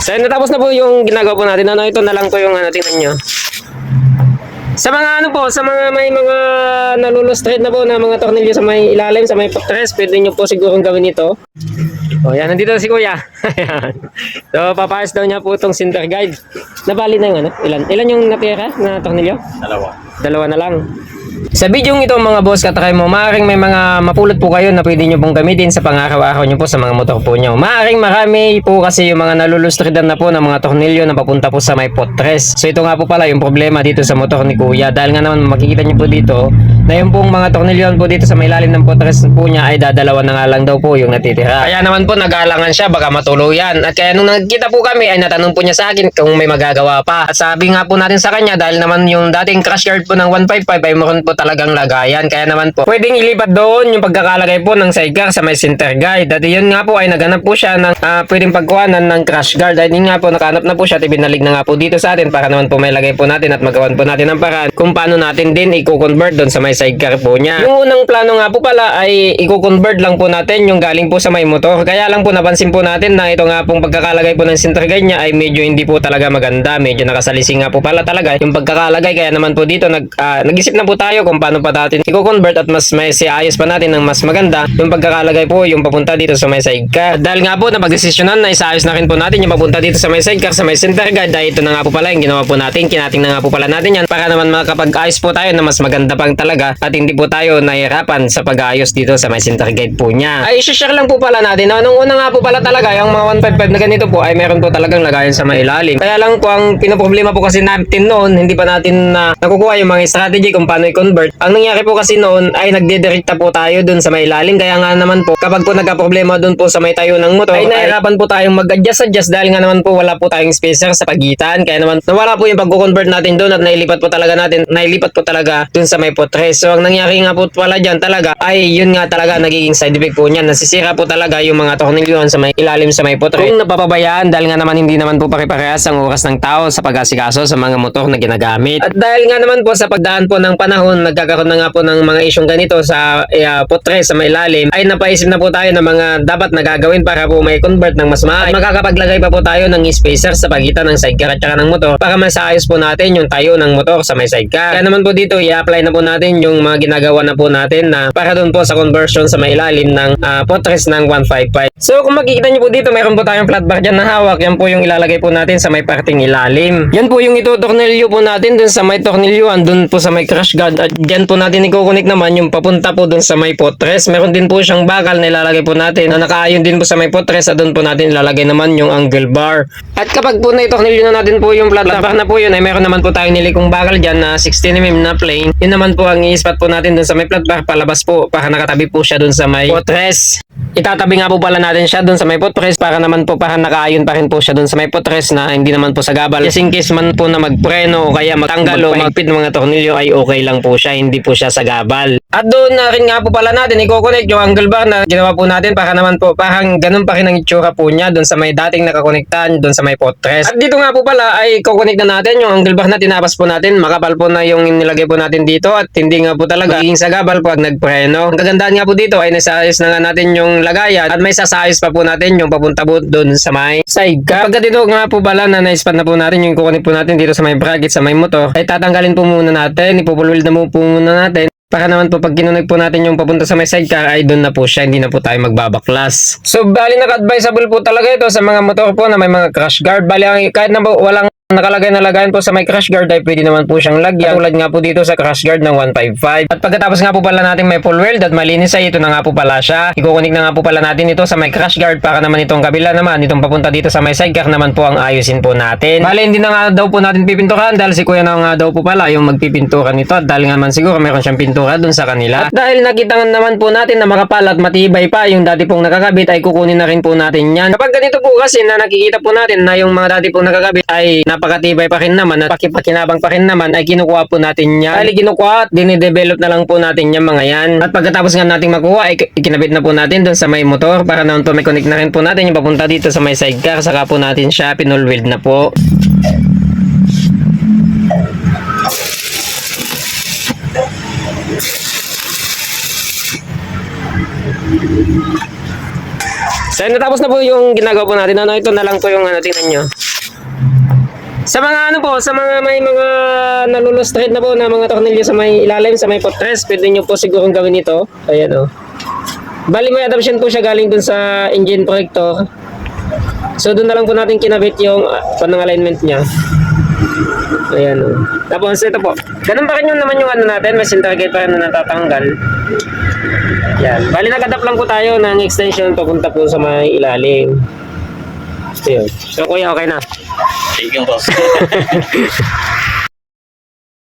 So natapos na po yung ginagawa po natin. Ano, ito na lang po yung tingnan nyo. Sa mga sa mga may mga nalulustrate na po na mga tornilyo sa may ilalim, sa may footrest, pwede nyo po sigurong gawin ito. O yan, nandito si Kuya. So papayos daw niya po itong center guide. Nabali na yung ilan yung natira na tornilyo? Dalawa na lang. Sa video ito mga boss katakay mo, maaaring may mga mapulot po kayo na pwede nyo pong gamitin sa pang-araw-araw nyo po sa mga motor po nyo. Maaaring marami po kasi yung mga nalulustridan na po ng mga tornilyo na papunta po sa may potres. So ito nga po pala yung problema dito sa motor ni Kuya. Dahil nga naman makikita nyo po dito na yung pong mga tornilyo po dito sa may ilalim ng potres po niya ay dadalawa na nga lang daw po yung natitira. Kaya naman po nag-aalangan siya baka matuluyan. At kaya nung nagkita po kami ay natanong po niya sa akin kung may magagawa pa. At sabi nga po natin sa kanya dahil naman yung dating crash guard po ng 155 ay meron po talagang lagayan. Kaya naman po pwedeng ilipat doon yung pagkakalagay po ng sidecar sa may center guide. At yun nga po ay naghanap po siya ng pwedeng pagkuhanan ng crash guard. At yun nga po nakahanap na po siya at ibinalig na nga po dito sa atin para naman po may lagay po natin at magawan po natin ang paraan kung paano natin din i-convert doon sa may sidecar po niya. Yung unang plano nga po pala ay i-convert lang po natin yung galing po sa may motor. Kaya lang po napansin po natin na ito nga pong pagkakalagay po ng center guide niya ay medyo hindi po talaga maganda. Medyo nakasalising nga po pala talaga yung pagkakalagay. Kaya naman po dito nag-isip na po tayo kung paano pa natin i-convert at mas may siayos pa natin ng mas maganda yung pagkakalagay po yung papunta dito sa may sidecar. Dahil nga po napagdesisyonan na isaayos na rin po natin yung papunta dito sa may sidecar sa may center guide. Dahil ito na nga po pala yung ginawa po natin. Kinating na nga po pala natin yan para naman makapag-ayos po tayo na mas maganda pang talaga at hindi po tayo nahihirapan sa pag-ayos dito sa may center guide po niya. Ay share lang po pala natin na nung una nga po pala talaga yung mga 155 na ganito po ay meron po talagang lagayan sa may ilalim. Kaya lang po ang pinoproblema po kasi natin noon hindi pa natin nakukuha yung mga strategy kung paano i-convert. Ang nangyari po kasi noon ay nagdidirekta po tayo dun sa may ilalim. Kaya nga naman po kapag po nagka-problema dun po sa may tayo ng motor ay nahirapan po tayong mag-adjust dahil nga naman po wala po tayong spacer sa pagitan. Kaya naman nawala po yung pag-convert natin dun at nailipat po talaga dun sa may potres. So ang nangyari nga po pala dyan talaga ay yun nga talaga nagiging side effect po niyan. Nasisira po talaga yung mga tornilyo sa may ilalim sa may potres. Kung napapabayaan dahil nga naman hindi naman po pare-parehas ang oras ng tao sa pag-asikaso sa mga motor na ginagamit. At dahil nga naman po sa pagdaan po ng panahon nagkakaroon na nga po ng mga isyong ganito sa potres sa may ilalim ay napaisip na po tayo ng mga dapat na gagawin para po may convert ng mas maayos. At makakapaglagay pa po tayo ng spacer sa pagitan ng sidecar at saka ng motor para masaayos po natin yung tayo ng motor sa may sidecar. Kaya naman po dito i-apply na po natin yung mga ginagawa na po natin na para doon po sa conversion sa may ilalim ng potres ng 155. So kung makikita nyo po dito mayroon po tayong flat bar dyan na hawak. Yan po yung ilalagay po natin sa may parting ilalim. Yan po yung itutornilyo po natin dun sa may tornilyuan dun po sa may crash guard at dyan po natin i-connect naman yung papunta po dun sa may potres. Meron din po siyang bakal na ilalagay po natin na nakaayon din po sa may potres at dun po natin ilalagay naman yung angle bar. At kapag po na-tornilyo na natin po yung flat bar na po yun ay meron naman po tayong nilikong bakal dyan na 16mm na plain. Yun naman po ang i-spot po natin dun sa may flat bar palabas po para nakatabi po siya dun sa may potres. Itatabi nga po pala natin siya dun sa may potres para naman po para nakaayon pa rin po siya dun sa may potres na hindi naman po sa gabal. Just in case man po na magpreno o kaya magtanggal o magpit ng mga tornilyo ay okay lang po siya, hindi po siya sa gabal. At doon na rin nga po pala natin i-connect yung angle bar na ginawa po natin para naman po parang ganun pa rin ang itsura po niya doon sa may dating nakakonektan doon sa may potres. At dito nga po pala ay i-connect na natin yung angle bar na tinapas po natin. Makapal po na yung nilagay po natin dito at hindi nga po talaga magiging sa gabal pag nagpreno. Ang kagandahan nga po dito ay nasaayos na nga natin yung lagayan at may sasayos pa po natin yung papunta po doon sa may sidecar. Pagka dito nga po pala na naispat na po natin yung i-connect po natin dito sa may bracket sa may motor ay tatanggalin po muna natin. Ipupulwil na po muna natin. Para naman po pag kinunig po natin yung papunta sa may sidecar ay doon na po siya, hindi na po tayo magbabaklas. So bali naka-advisable po talaga ito sa mga motor po na may mga crash guard. Bali kahit na po walang nakalagay na lagayan po sa may crash guard ay pwede naman po siyang lagyan. Tulad nga po dito sa crash guard ng 155. At pagkatapos nga po pala natin may full weld at malinis ay ito na nga po pala siya. I-connect na nga po pala natin ito sa may crash guard para naman itong kabila naman, itong papunta dito sa may sidecar naman po ang ayusin po natin. Bali hindi na nga daw po natin pipinturan dahil si kuya na nga daw po pala yung magpipinturan nito at dahil nga man siguro meron siyang pintura dun sa kanila. At dahil nakita naman po natin na makapal at matibay pa yung dati pong nakakabit ay kukunin na rin po natin yan. Kapag ganito po kasi na nakikita po natin na yung mga dati pong nakakabit ay napakatibay pa rin naman at pakipakinabang pa rin naman ay kinukuha po natin yan. Dahil kinukuha at dinidevelop na lang po natin yung mga yan. At pagkatapos nga natin makuha ay ikinabit na po natin dun sa may motor para naman po may connect na rin po natin yung papunta dito sa may sidecar. Saka po natin siya pinulweld na po. So natapos na po yung ginagawa po natin. Ano, ito na lang po yung tingnan nyo. Sa mga sa mga may mga nalulustrate na po na mga tornilyo sa may ilalim, sa may footrest, pwede nyo po sigurong gawin ito. Ayan o. Bali may adaptation po siya galing dun sa engine protector. So doon na lang po natin kinabit yung panang alignment niya. Ayan o. Tapos ito po. Ganun pa rin naman yung natin, may center guide pa rin na natatanggal. Yan. Bali nag-adapt lang po tayo ng extension papunta po sa may ilalim. Ito yun. So kuya, okay na? Thank you, boss.